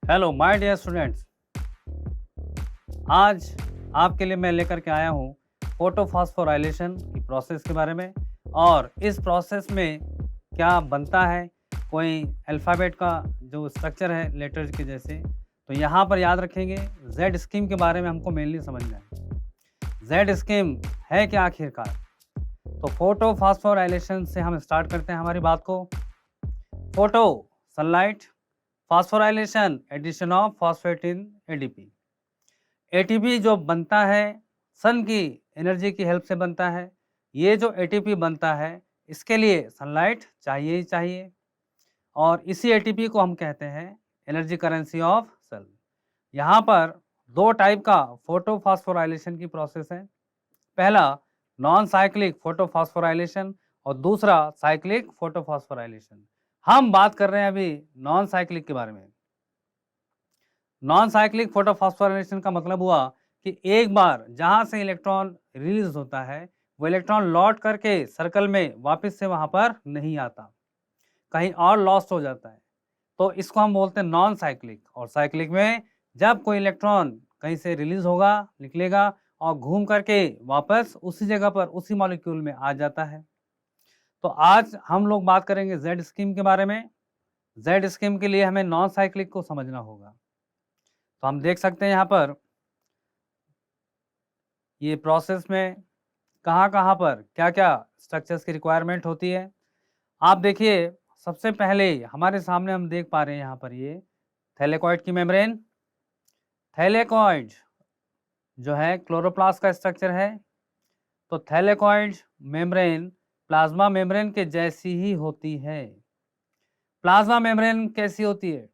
Hello my dear students, आज आपके लिए मैं लेकर के आया हूँ फोटोफॉस्फोराइलेशन की प्रोसेस के बारे में। और इस प्रोसेस में क्या बनता है, कोई अल्फ़ाबेट का जो स्ट्रक्चर है लेटर्स के जैसे, तो यहाँ पर याद रखेंगे जेड स्कीम के बारे में हमको मेनली समझना है। जेड स्कीम है क्या आखिरकार? तो फोटोफॉस्फोराइलेशन से हम स्टार्ट करते हैं हमारी बात को। Photo sunlight, phosphorylation addition of phosphate in ADP. ATP जो बनता है सन की एनर्जी की हेल्प से बनता है। ये जो एटीपी बनता है इसके लिए सनलाइट चाहिए ही चाहिए, और इसी एटीपी को हम कहते हैं एनर्जी करेंसी ऑफ सेल। यहाँ पर दो टाइप का फोटोफॉस्फोराइलेशन की प्रोसेस है। पहला नॉन साइक्लिक फोटोफॉस्फोराइलेशन और दूसरा साइक्लिक फोटोफॉस्फोराइलेशन। हम बात कर रहे हैं अभी नॉन साइक्लिक के बारे में। नॉन साइक्लिक फोटोफॉस्फोराइलेशन का मतलब हुआ कि एक बार जहां से इलेक्ट्रॉन रिलीज होता है वो इलेक्ट्रॉन लौट करके सर्कल में वापस से वहां पर नहीं आता, कहीं और लॉस्ट हो जाता है। तो इसको हम बोलते हैं नॉन साइक्लिक। और साइक्लिक में जब कोई इलेक्ट्रॉन कहीं से रिलीज होगा, निकलेगा और घूम करके वापस उसी जगह पर उसी मॉलिक्यूल में आ जाता है। तो आज हम लोग बात करेंगे जेड स्कीम के बारे में। जेड स्कीम के लिए हमें नॉन साइक्लिक को समझना होगा। तो हम देख सकते हैं यहाँ पर ये प्रोसेस में कहाँ पर क्या स्ट्रक्चर्स की रिक्वायरमेंट होती है। आप देखिए, सबसे पहले हमारे सामने हम देख पा रहे हैं यहाँ पर ये थैलेकॉइड की मेम्ब्रेन। थैलेकॉइड जो है क्लोरोप्लास्ट का स्ट्रक्चर है। तो थैलेकॉइड मेम्ब्रेन प्लाज्मा मेम्ब्रेन के जैसी ही होती है। प्लाज्मा मेम्ब्रेन कैसी होती है?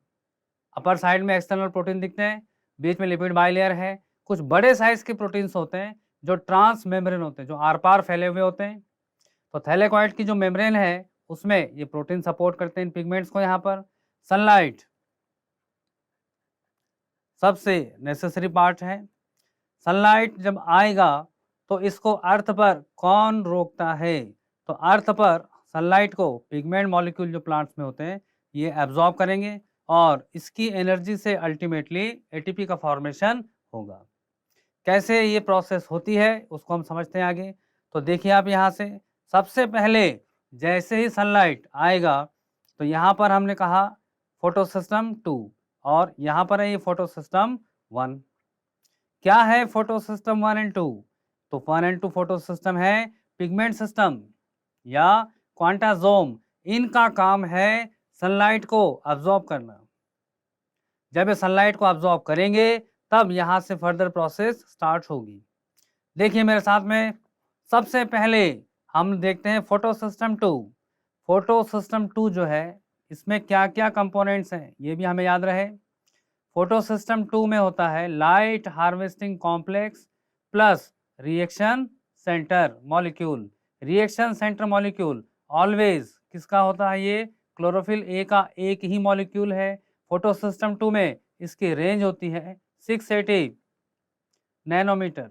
अपर साइड में एक्सटर्नल प्रोटीन दिखते हैं, बीच में लिपिड बाइलेयर है, कुछ बड़े साइज के प्रोटीन्स होते हैं जो ट्रांस मेम्ब्रेन होते हैं, जो आर पार फैले हुए होते हैं। तो थैलेकॉइड की जो मेम्ब्रेन है उसमें ये प्रोटीन सपोर्ट करते हैं इन पिगमेंट्स को। यहाँ पर सनलाइट सबसे नेसेसरी पार्ट है। सनलाइट जब आएगा तो इसको अर्थ पर कौन रोकता है? तो अर्थ पर सनलाइट को पिगमेंट मॉलिक्यूल जो प्लांट्स में होते हैं ये एब्जॉर्ब करेंगे और इसकी एनर्जी से अल्टीमेटली एटीपी का फॉर्मेशन होगा। कैसे ये प्रोसेस होती है उसको हम समझते हैं आगे। तो देखिए आप यहाँ से सबसे पहले जैसे ही सनलाइट आएगा तो यहाँ पर हमने कहा फोटो सिस्टम 2 और यहाँ पर है ये फोटो सिस्टम 1। क्या है फोटो सिस्टम 1 एंड 2? तो 1 एंड 2 फोटो सिस्टम है पिगमेंट सिस्टम या क्वांटाजोम। इनका काम है सनलाइट को अब्जॉर्ब करना। जब ये सनलाइट को अब्जॉर्ब करेंगे तब यहाँ से फर्दर प्रोसेस स्टार्ट होगी। देखिए मेरे साथ में, सबसे पहले हम देखते हैं फोटो सिस्टम 2। फोटो सिस्टम 2 जो है इसमें क्या क्या कंपोनेंट्स हैं ये भी हमें याद रहे। फोटो सिस्टम 2 में होता है light harvesting complex plus reaction centre molecule. Reaction centre molecule always किसका होता है? ये क्लोरोफिल ए का एक ही मॉलिक्यूल है। फोटो सिस्टम 2 में इसकी रेंज होती है 680 नैनोमीटर।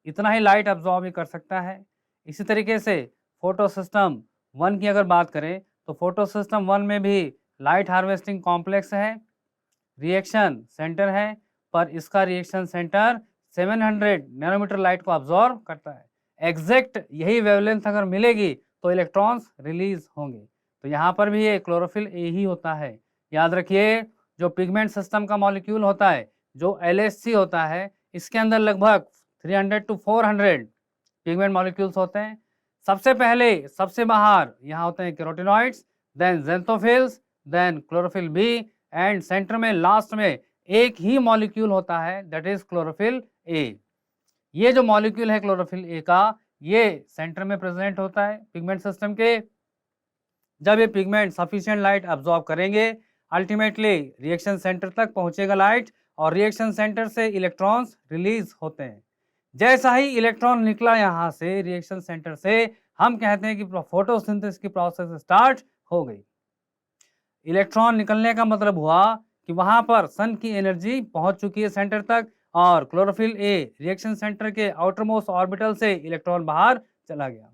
इतना ही लाइट अब्जॉर्ब ही कर सकता है। इसी तरीके से फोटो सिस्टम 1 की अगर बात करें तो फोटो सिस्टम 1 में भी लाइट हार्वेस्टिंग कॉम्प्लेक्स है, रिएक्शन सेंटर है, पर इसका रिएक्शन सेंटर 700 नैनोमीटर लाइट को अब्जॉर्ब करता है। एग्जैक्ट यही वेवलेंथ अगर मिलेगी तो इलेक्ट्रॉन्स रिलीज होंगे। तो यहाँ पर भी ये क्लोरोफिल ए ही होता है। याद रखिए, जो पिगमेंट सिस्टम का मॉलिक्यूल होता है, जो LHC होता है, इसके अंदर लगभग 300 to 400 पिगमेंट मॉलिक्यूल्स होते हैं। सबसे पहले सबसे बाहर यहाँ होते हैं carotenoids, then xanthophylls, then chlorophyll B and centre में लास्ट में एक ही मॉलिक्यूल होता है दैट इज क्लोरोफिल ए। ये जो मॉलिक्यूल है क्लोरोफिल ए का ये सेंटर में प्रेजेंट होता है पिगमेंट सिस्टम के। जब ये पिगमेंट सफिशिएंट लाइट अब्जॉर्ब करेंगे अल्टीमेटली रिएक्शन सेंटर तक पहुंचेगा लाइट और रिएक्शन सेंटर से इलेक्ट्रॉन्स रिलीज होते हैं। जैसा ही इलेक्ट्रॉन निकला यहाँ से रिएक्शन सेंटर से, हम कहते हैं कि फोटोसिंथेसिस की प्रोसेस स्टार्ट हो गई। इलेक्ट्रॉन निकलने का मतलब हुआ कि वहां पर सन की एनर्जी पहुंच चुकी है सेंटर तक और क्लोरोफिल ए रिएक्शन सेंटर के आउटरमोस्ट ऑर्बिटल से इलेक्ट्रॉन बाहर चला गया।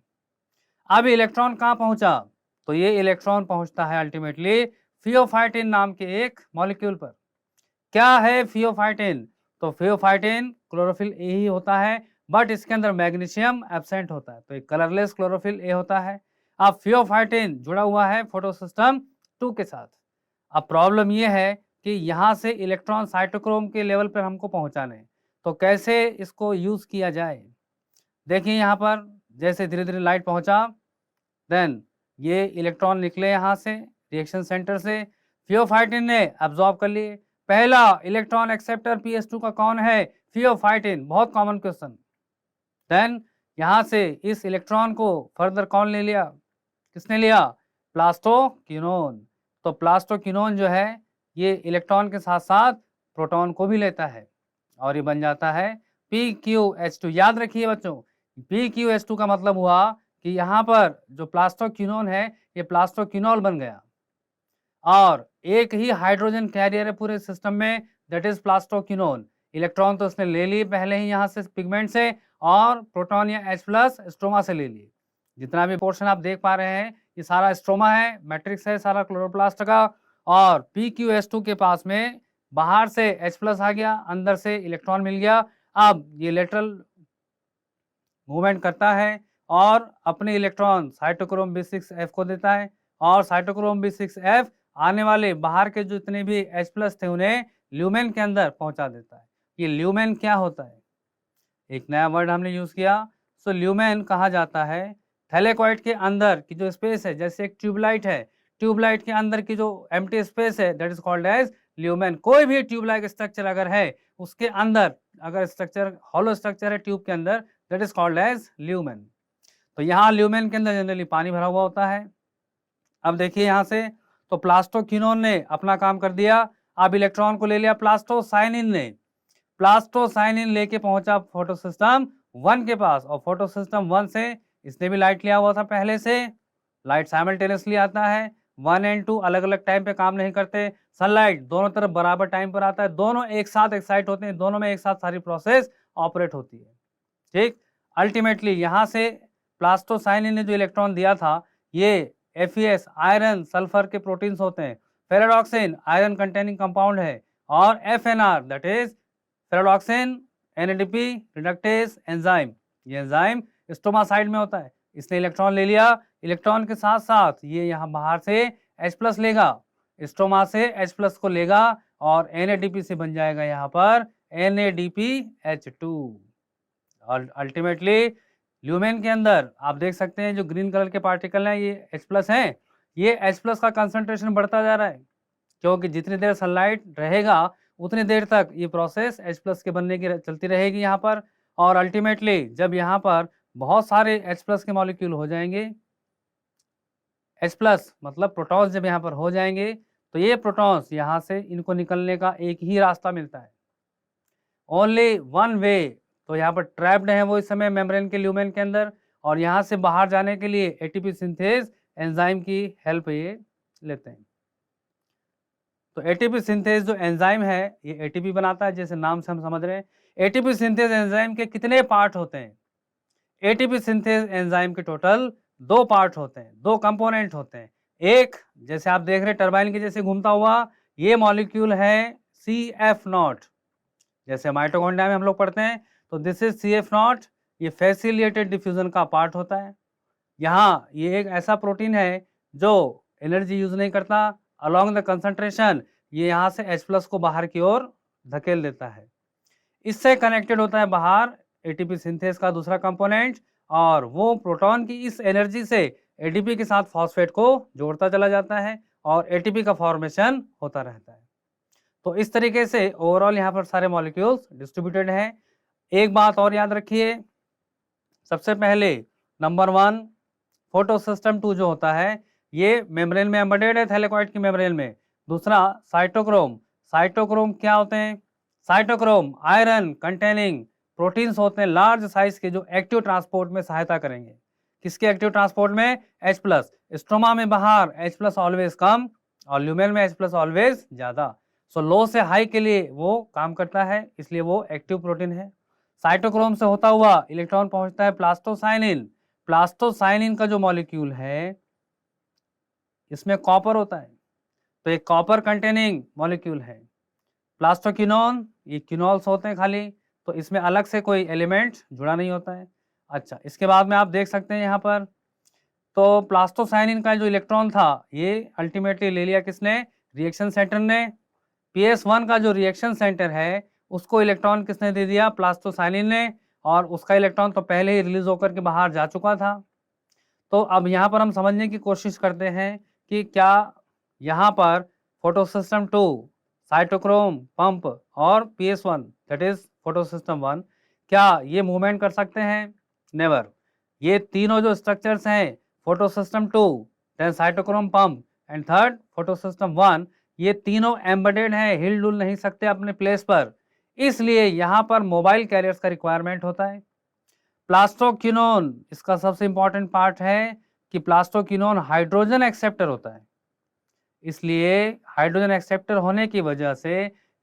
अब इलेक्ट्रॉन कहाँ पहुंचा? तो ये इलेक्ट्रॉन पहुंचता है अल्टीमेटली फियोफाइटिन नाम के एक मॉलिक्यूल पर। क्या है फियोफाइटिन? तो फियोफाइटिन क्लोरोफिल ए ही होता है, बट इसके अंदर मैग्नीशियम एब्सेंट होता है, तो एक कलरलेस क्लोरोफिल ए होता है। अब फियोफाइटिन जुड़ा हुआ है फोटोसिस्टम 2 के साथ। अब प्रॉब्लम ये है कि यहाँ से इलेक्ट्रॉन साइटोक्रोम के लेवल पर हमको पहुँचाने हैं, तो कैसे इसको यूज़ किया जाए? देखिए यहाँ पर जैसे धीरे-धीरे लाइट पहुँचा, देन ये इलेक्ट्रॉन निकले यहाँ से रिएक्शन सेंटर से, फियोफाइटिन ने एब्जॉर्ब कर लिए। पहला इलेक्ट्रॉन एक्सेप्टर पीएस2 का कौन है? फियोफाइटिन, बहुत कॉमन क्वेश्चन। देन यहाँ से इस इलेक्ट्रॉन को फर्दर कौन ले लिया? किसने लिया? प्लास्टोक्विनोन। तो प्लास्टोक्विनोन जो है ये इलेक्ट्रॉन के साथ साथ प्रोटॉन को भी लेता है और ये बन जाता है PQH2। याद रखिए बच्चों, PQH2 का मतलब हुआ कि यहाँ पर जो प्लास्टोक्विनोन है ये प्लास्टोक्विनोल बन गया और एक ही हाइड्रोजन कैरियर है पूरे सिस्टम में, दैट इज प्लास्टोक्विनोन। इलेक्ट्रॉन तो उसने ले लिए पहले ही यहाँ से पिगमेंट से, और प्रोटॉन या H प्लस स्ट्रोमा से ले लिए। जितना भी पोर्शन आप देख पा रहे हैं ये सारा स्ट्रोमा है, मैट्रिक्स है सारा क्लोरोप्लास्ट का, और PQH2 के पास में बाहर से H प्लस आ गया, अंदर से इलेक्ट्रॉन मिल गया। अब ये लेटरल मूवमेंट करता है और अपने इलेक्ट्रॉन साइटोक्रोम B6F को देता है, और साइटोक्रोम B6F आने वाले बाहर के जितने भी H प्लस थे उन्हें ल्यूमेन के अंदर पहुंचा देता है। ये ल्यूमेन क्या होता है? एक नया वर्ड हमने यूज किया। सो ल्यूमेन कहा जाता है थैलेकॉइड के अंदर की जो स्पेस है, जैसे एक ट्यूबलाइट है, ट्यूबलाइट के अंदर की जो एम्प्टी स्पेस है that is called as lumen. कोई भी ट्यूबलाइट स्ट्रक्चर अगर है उसके अंदर अगर स्ट्रक्चर हॉलो स्ट्रक्चर है ट्यूब के अंदर, that is called as lumen. तो यहाँ ल्यूमेन के अंदर जनरली पानी भरा हुआ होता है। अब देखिए यहाँ से तो प्लास्टोक्विनोन ने अपना काम कर दिया। अब इलेक्ट्रॉन को ले लिया प्लास्टोसाइनिन ने, प्लास्टोसाइनिन लेके पहुंचा फोटोसिस्टम 1 के पास, और फोटोसिस्टम 1 से इसने भी लाइट लिया हुआ था पहले से। लाइट साइमल्टेनियसली आता है, 1 एंड 2 अलग अलग टाइम पे काम नहीं करते। सनलाइट दोनों तरफ बराबर टाइम पर आता है, दोनों एक साथ एक्साइट होते हैं, दोनों में एक साथ सारी प्रोसेस ऑपरेट होती है। ठीक, अल्टीमेटली यहाँ से प्लास्टोसाइनिन ने जो इलेक्ट्रॉन दिया था ये FeS आयरन सल्फर के प्रोटीन्स होते हैं, फेराडॉक्सिन आयरन कंटेनिंग कंपाउंड है, और FNR that is ferredoxin NADP reductase enzyme. ये एंजाइम स्टोमा साइड में होता है। इसने इलेक्ट्रॉन ले लिया, इलेक्ट्रॉन के साथ साथ ये यहाँ बाहर से H प्लस लेगा, स्टोमा से H प्लस को लेगा और NADP से बन जाएगा यहाँ पर NADPH2। और अल्टीमेटली ल्यूमेन के अंदर आप देख सकते हैं जो ग्रीन कलर के पार्टिकल हैं ये H प्लस हैं, ये H प्लस का कंसंट्रेशन बढ़ता जा रहा है, क्योंकि जितनी देर सनलाइट रहेगा उतनी देर तक ये प्रोसेस H प्लस के बनने की चलती रहेगी यहाँ पर। और अल्टीमेटली जब यहाँ पर बहुत सारे H प्लस के मॉलिक्यूल हो जाएंगे, H प्लस मतलब प्रोटॉन्स जब यहाँ पर हो जाएंगे, तो ये प्रोटॉन्स यहाँ से इनको निकलने का एक ही रास्ता मिलता है, ओनली वन वे। तो यहाँ पर ट्रैप्ड है वो इस समय मेम्ब्रेन के ल्यूमेन के अंदर, और यहाँ से बाहर जाने के लिए ATP सिंथेज एंजाइम की हेल्प ये लेते हैं। तो ATP सिंथेज जो एंजाइम है ये ATP बनाता है, जैसे नाम से हम समझ रहे हैं। ATP सिंथेज एंजाइम के कितने पार्ट होते हैं? ATP सिंथेज एंजाइम के टोटल 2 पार्ट होते हैं, 2 कंपोनेंट होते हैं। एक जैसे आप देख रहे हैं टरबाइन के जैसे घूमता हुआ ये मॉलिक्यूल है CF0, जैसे माइटोकॉन्ड्रिया में हम लोग पढ़ते हैं, तो दिस इज CF0, ये फैसिलिटेटेड डिफ्यूजन का पार्ट होता है। यहाँ ये एक ऐसा प्रोटीन है जो एनर्जी यूज नहीं करता, अलोंग द कंसंट्रेशन ये यहाँ से H प्लस को बाहर की ओर धकेल देता है। इससे कनेक्टेड होता है बाहर ATP सिंथेज का दूसरा कंपोनेंट, और वो प्रोटॉन की इस एनर्जी से ADP के साथ फॉस्फेट को जोड़ता चला जाता है और ATP का फॉर्मेशन होता रहता है। तो इस तरीके से ओवरऑल यहाँ पर सारे मॉलिक्यूल्स डिस्ट्रीब्यूटेड हैं। एक बात और याद रखिए, सबसे पहले नंबर 1 फोटोसिस्टम 2 जो होता है ये मेम्ब्रेन में एम्बेडेड है, थैलेकॉइड की मेम्ब्रेन में। दूसरा साइटोक्रोम, साइटोक्रोम क्या होते हैं? साइटोक्रोम आयरन कंटेनिंग प्रोटीन्स होते हैं लार्ज साइज के, जो एक्टिव ट्रांसपोर्ट में सहायता करेंगे। किसके एक्टिव ट्रांसपोर्ट में? H plus. स्ट्रोमा में बाहर H प्लस ऑलवेज कम और ल्यूमेन में H प्लस ऑलवेज ज्यादा। सो लो से हाई के लिए वो काम करता है, इसलिए वो एक्टिव प्रोटीन है। साइटोक्रोम से होता हुआ इलेक्ट्रॉन पहुंचता है प्लास्टोसाइनिन, प्लास्टोसाइनिन का जो मॉलिक्यूल है इसमें कॉपर होता है, तो एक कॉपर कंटेनिंग मॉलिक्यूल है। प्लास्टोक्विनोन, ये क्विनोल्स होते हैं खाली, तो इसमें अलग से कोई एलिमेंट जुड़ा नहीं होता है। अच्छा, इसके बाद में आप देख सकते हैं यहाँ पर, तो प्लास्टोसाइनिन का जो इलेक्ट्रॉन था ये अल्टीमेटली ले लिया किसने? रिएक्शन सेंटर ने। PS1 का जो रिएक्शन सेंटर है उसको इलेक्ट्रॉन किसने दे दिया? प्लास्टोसाइनिन ने, और उसका इलेक्ट्रॉन तो पहले ही रिलीज होकर के बाहर जा चुका था। तो अब यहाँ पर हम समझने की कोशिश करते हैं कि क्या यहाँ पर फोटोसिस्टम 2, साइटोक्रोम पंप और PS1 दैट इज फोटोसिस्टम 1, क्या ये मूवमेंट कर सकते हैं? नेवर। ये तीनों जो स्ट्रक्चर्स हैं, photosystem 2, then cytochrome pump and third photosystem 1, ये तीनों एम्बेडेड हैं, हिल डुल नहीं सकते अपने प्लेस पर, इसलिए यहाँ पर मोबाइल कैरियर्स का रिक्वायरमेंट होता है। प्लास्टोक्विनोन इसका सबसे इंपॉर्टेंट पार्ट है कि प्लास्टोक्विनोन हाइड्रोजन एक्सेप्टर होता है, इसलिए हाइड्रोजन एक्सेप्टर होने की वजह से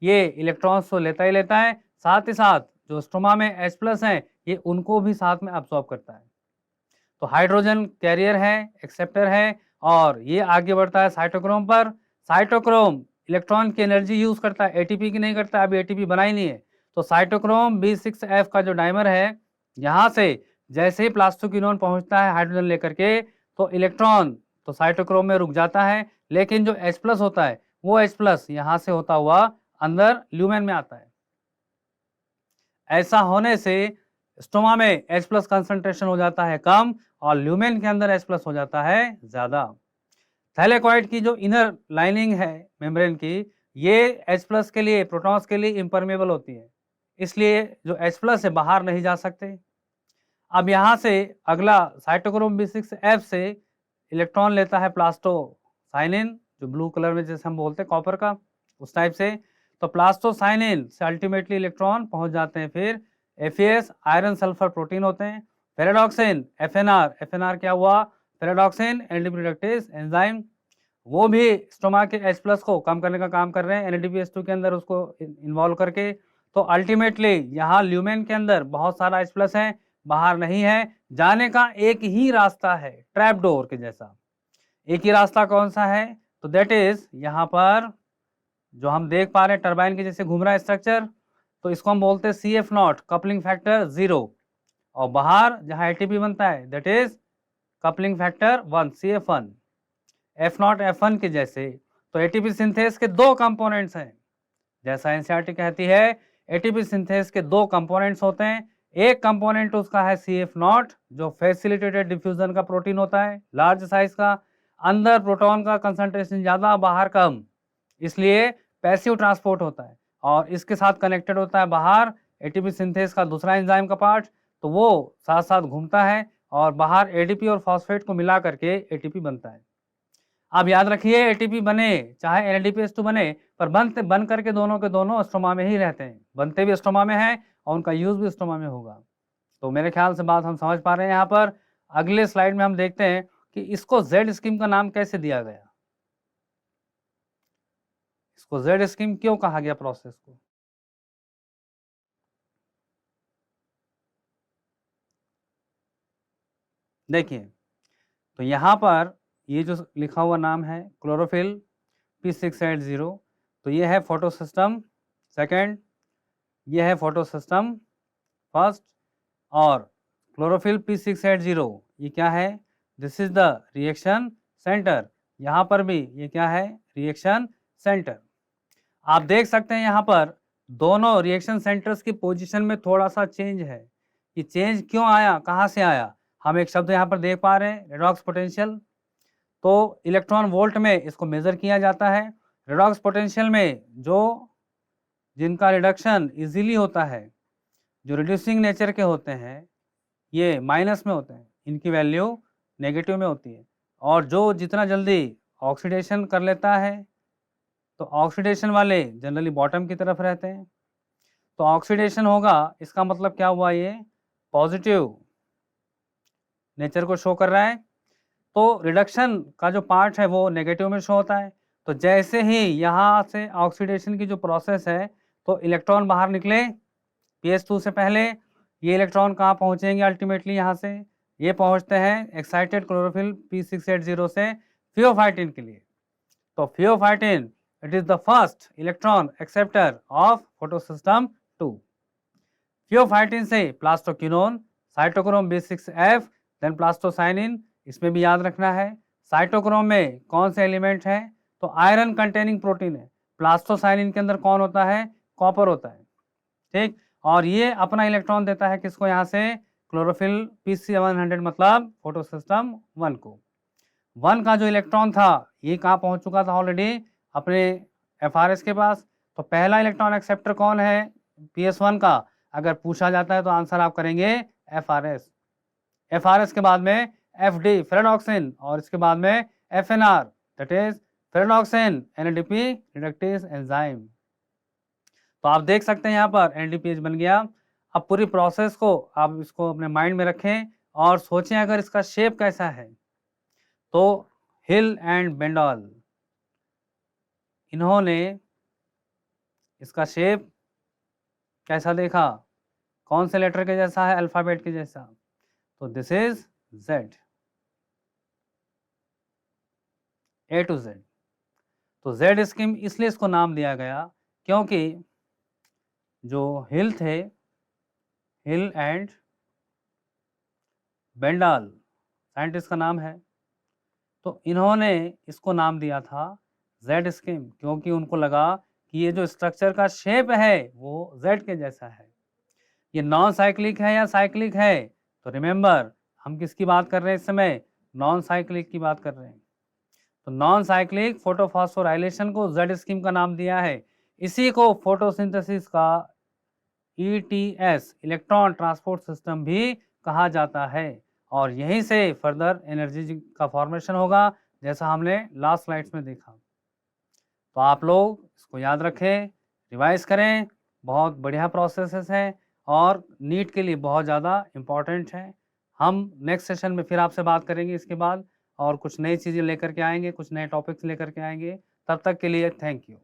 ये इलेक्ट्रॉन्स तो लेता ही लेता है, साथ ही साथ जो स्टोमा में H+ हैं ये उनको भी साथ में अब्सॉर्ब करता है। तो हाइड्रोजन कैरियर है, एक्सेप्टर है, और ये आगे बढ़ता है साइटोक्रोम पर। साइटोक्रोम इलेक्ट्रॉन की एनर्जी यूज करता है, एटीपी की नहीं करता, अभी एटीपी बना ही नहीं है। तो साइटोक्रोम B6F का जो डाइमर है, यहाँ से जैसे ही प्लास्टोक्विनोन पहुंचता है हाइड्रोजन लेकर के, तो इलेक्ट्रॉन तो साइटोक्रोम में रुक जाता है, लेकिन जो H+ होता है वो H+ यहाँ से होता हुआ अंदर ल्यूमेन में आता है। ऐसा होने से स्टोमा में H+ कंसंट्रेशन हो जाता है कम और ल्यूमेन के अंदर H+ हो जाता है ज्यादा। थैलेकॉइड की जो इनर लाइनिंग है मेम्ब्रेन की, ये H+ के लिए, प्रोटॉन्स के लिए इम्परमेबल होती है, इसलिए जो H+ है बाहर नहीं जा सकते। अब यहाँ से अगला साइटोक्रोम B6F से इलेक्ट्रॉन लेता है प्लास्टोसाइनिन, जो ब्लू कलर में जैसे हम बोलते हैं कॉपर का, उस टाइप से। तो प्लास्टोसाइनिन से अल्टीमेटली इलेक्ट्रॉन पहुंच जाते हैं फिर FAS, आयरन सल्फर प्रोटीन होते हैं, फेराडॉक्सिन, FNR क्या हुआ? फेराडॉक्सिन एंटी रिडक्टेज एंजाइम, वो भी स्टोमा के H+ को कम करने का काम कर रहे हैं NADPH2 के अंदर उसको इन्वॉल्व करके। तो अल्टीमेटली यहाँ ल्यूमेन के अंदर बहुत सारा H+ है, बाहर नहीं है, जाने का एक ही रास्ता है, ट्रैप डोर के जैसा। एक ही रास्ता कौन सा है? तो दैट इज यहाँ पर जो हम देख पा रहे हैं टरबाइन के जैसे घूम रहा है स्ट्रक्चर, तो इसको हम बोलते हैं CF0, कपलिंग फैक्टर 0, और बाहर जहाँ ATP बनता है that is coupling factor 1, CF1। F0 F1 के जैसे तो ATP सिंथेस के दो कंपोनेंट्स हैं, जैसा NCERT कहती है ATP सिंथेस के दो कंपोनेंट्स होते हैं। एक कंपोनेंट उसका है CF0 जो फैसिलिटेटेड डिफ्यूजन का प्रोटीन होता है, लार्ज साइज का, अंदर प्रोटॉन का कंसंट्रेशन ज़्यादा बाहर कम, इसलिए पैसिव ट्रांसपोर्ट होता है, और इसके साथ कनेक्टेड होता है बाहर ATP सिंथेस का दूसरा एंजाइम का पार्ट, तो वो साथ साथ घूमता है और बाहर ADP और फॉस्फेट को मिला करके ATP बनता है। आप याद रखिए ATP बने चाहे NADPH2 बने, पर बन करके दोनों के दोनों स्टोमा में ही रहते हैं, बनते भी स्टोमा में हैं और उनका यूज भी स्टोमा में होगा। तो मेरे ख्याल से बात हम समझ पा रहे हैं। यहाँ पर अगले स्लाइड में हम देखते हैं कि इसको Z स्कीम का नाम कैसे दिया गया, इसको Z स्कीम क्यों कहा गया प्रोसेस को। देखिए, तो यहाँ पर ये जो लिखा हुआ नाम है क्लोरोफिल P680, तो ये है फोटो सिस्टम सेकेंड, ये है फोटो सिस्टम फर्स्ट, और क्लोरोफिल P680 ये क्या है? This is the reaction centre. यहाँ पर भी ये क्या है? Reaction centre. आप देख सकते हैं यहाँ पर दोनों रिएक्शन सेंटर्स की पोजीशन में थोड़ा सा चेंज है, कि चेंज क्यों आया, कहाँ से आया? हम एक शब्द यहाँ पर देख पा रहे हैं, रेडॉक्स पोटेंशियल। तो इलेक्ट्रॉन वोल्ट में इसको मेजर किया जाता है। रेडॉक्स पोटेंशियल में जो जिनका रिडक्शन इजीली होता है, जो रिड्यूसिंग नेचर के होते हैं, ये माइनस में होते हैं, इनकी वैल्यू नेगेटिव में होती है, और जो जितना जल्दी ऑक्सीडेशन कर लेता है, तो ऑक्सीडेशन वाले जनरली बॉटम की तरफ रहते हैं। तो ऑक्सीडेशन होगा, इसका मतलब क्या हुआ? ये पॉजिटिव नेचर को शो कर रहा है। तो रिडक्शन का जो पार्ट है वो नेगेटिव में शो होता है। तो जैसे ही यहाँ से ऑक्सीडेशन की जो प्रोसेस है, तो इलेक्ट्रॉन बाहर निकले PS2 से पहले, ये इलेक्ट्रॉन कहाँ पहुँचेंगे? अल्टीमेटली यहाँ से ये पहुंचते हैं एक्साइटेड क्लोरोफिल P680 से थियोफाइटिन के लिए। तो pheophytin it is the first electron acceptor of photosystem 2। Pheophytin से plastoquinone, cytochrome B6F, then plastocyanin, इसमें भी याद रखना है। साइटोक्रोम में कौन से एलिमेंट है? तो आयरन कंटेनिंग प्रोटीन है। प्लास्टोसाइनिन के अंदर कौन होता है? कॉपर होता है, ठीक। और ये अपना इलेक्ट्रॉन देता है किसको? यहाँ से क्लोरोफिल P700 मतलब फोटोसिस्टम 1 को। 1 का जो इलेक्ट्रॉन था ये कहाँ पहुंच चुका था ऑलरेडी? अपने FRS के पास। तो पहला इलेक्ट्रॉन एक्सेप्टर कौन है PS1 का? अगर पूछा जाता है तो आंसर आप करेंगे FRS। FRS के बाद में FD फेरेडॉक्सिन और इसके बाद में FNR that is ferredoxin NADP reductase enzyme. तो आप देख सकते हैं यहाँ पर NADPH बन गया। अब पूरी प्रोसेस को आप इसको अपने माइंड में रखें और सोचें अगर इसका शेप कैसा है। तो हिल एंड बेंडॉल इन्होंने इसका शेप कैसा देखा? कौन से लेटर के जैसा है? अल्फाबेट के जैसा। तो this is Z, A to Z। तो Z स्कीम इसलिए इसको नाम दिया गया क्योंकि जो हिल थे, हिल एंड बेंडाल साइंटिस्ट का नाम है, तो इन्होंने इसको नाम दिया था Z स्कीम क्योंकि उनको लगा कि ये जो स्ट्रक्चर का शेप है वो Z के जैसा है। ये नॉन साइक्लिक है या साइक्लिक है? तो रिमेंबर हम किसकी बात कर रहे हैं इस समय? नॉन साइक्लिक की बात कर रहे हैं। तो नॉन साइक्लिक फोटोफॉस्फोराइलेशन को Z स्कीम का नाम दिया है। इसी को फोटोसिंथेसिस का ETS इलेक्ट्रॉन ट्रांसपोर्ट सिस्टम भी कहा जाता है और यहीं से फर्दर एनर्जी का फॉर्मेशन होगा जैसा हमने लास्ट स्लाइड्स में देखा। तो आप लोग इसको याद रखें, रिवाइज करें, बहुत बढ़िया प्रोसेसेस हैं और नीट के लिए बहुत ज़्यादा इम्पॉर्टेंट है। हम नेक्स्ट सेशन में फिर आपसे बात करेंगे इसके बाद और कुछ नई चीज़ें लेकर के आएंगे, कुछ नए टॉपिक्स लेकर के आएंगे। तब तक के लिए थैंक यू।